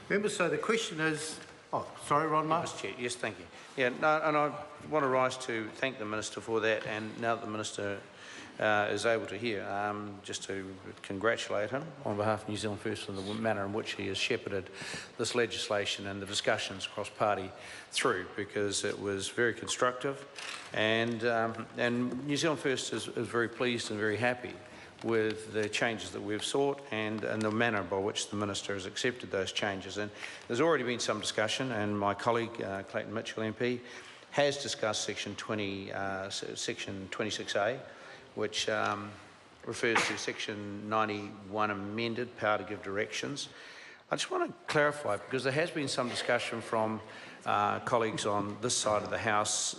Member, so the question is... Oh, sorry, Ron Mark. Mr. Chair, yes, thank you. Yeah, no, and I want to rise to thank the Minister for that, and now that the Minister is able to hear, just to congratulate him on behalf of New Zealand First for the manner in which he has shepherded this legislation and the discussions cross-party through, because it was very constructive, and New Zealand First is very pleased and very happy with the changes that we've sought and the manner by which the Minister has accepted those changes. And there's already been some discussion, and my colleague Clayton Mitchell MP has discussed section 26A, which refers to section 91 amended, power to give directions. I just want to clarify, because there has been some discussion from colleagues on this side of the House,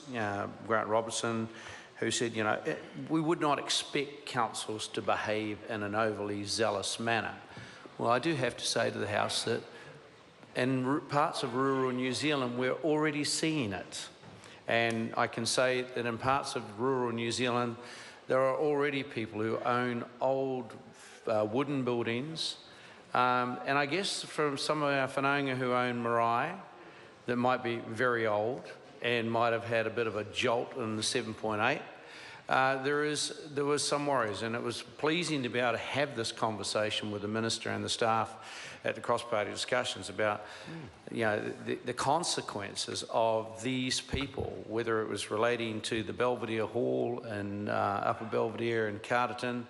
Grant Robertson, who said, you know, we would not expect councils to behave in an overly zealous manner. Well, I do have to say to the House that in parts of rural New Zealand, we're already seeing it. And I can say that in parts of rural New Zealand, there are already people who own old wooden buildings. And I guess from some of our whanaunga who own marae that might be very old and might have had a bit of a jolt in the 7.8, there was some worries, and it was pleasing to be able to have this conversation with the Minister and the staff at the cross-party discussions about the consequences of these people, whether it was relating to the Belvedere Hall in Upper Belvedere in Carterton,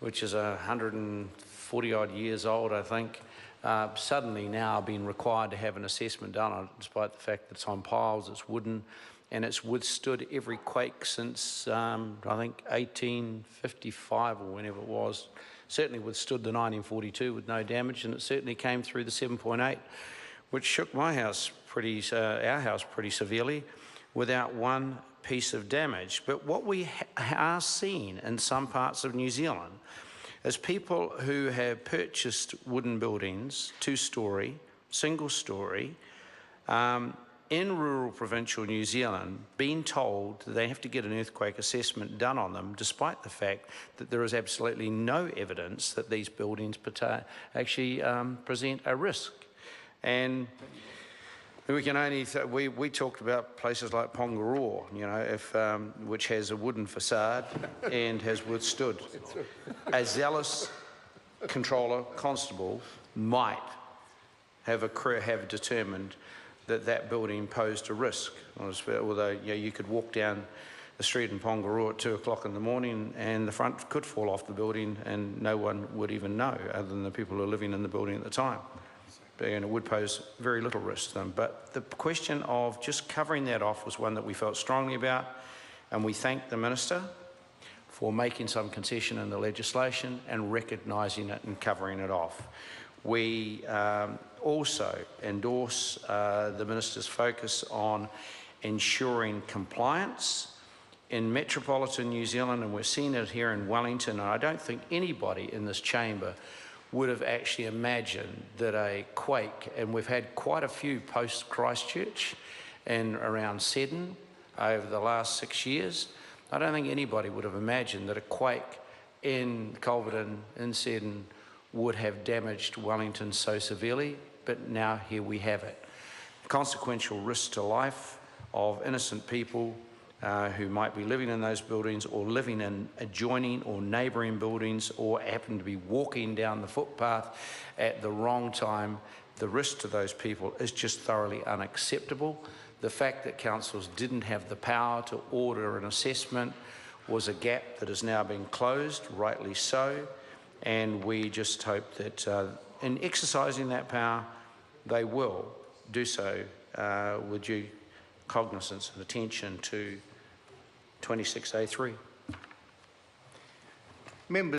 which is 140 odd years old, I think, suddenly now being required to have an assessment done on it, despite the fact that it's on piles, it's wooden, and it's withstood every quake since, I think, 1855 or whenever it was. Certainly withstood the 1942 with no damage, and it certainly came through the 7.8, which shook my house our house pretty severely, without one piece of damage. But what we are seeing in some parts of New Zealand is people who have purchased wooden buildings, two-storey, single-storey, in rural provincial New Zealand, being told that they have to get an earthquake assessment done on them, despite the fact that there is absolutely no evidence that these buildings actually present a risk. And we can only we talked about places like Pongaroa, you know, which has a wooden facade and has withstood. A zealous controller, constable, might have determined that building posed a risk. Although you could walk down the street in Pongaroa at 2 o'clock in the morning and the front could fall off the building and no one would even know, other than the people who are living in the building at the time. And it would pose very little risk to them. But the question of just covering that off was one that we felt strongly about, and we thank the Minister for making some concession in the legislation and recognising it and covering it off. We also endorse the Minister's focus on ensuring compliance in metropolitan New Zealand, and we're seeing it here in Wellington, and I don't think anybody in this chamber would have actually imagined that a quake, and we've had quite a few post-Christchurch and around Seddon over the last 6 years. I don't think anybody would have imagined that a quake in Culverton, in Seddon, would have damaged Wellington so severely, but now here we have it. Consequential risk to life of innocent people who might be living in those buildings or living in adjoining or neighbouring buildings or happen to be walking down the footpath at the wrong time. The risk to those people is just thoroughly unacceptable. The fact that councils didn't have the power to order an assessment was a gap that has now been closed, rightly so, and we just hope that in exercising that power, they will do so with due cognizance and attention to 26A3. Members.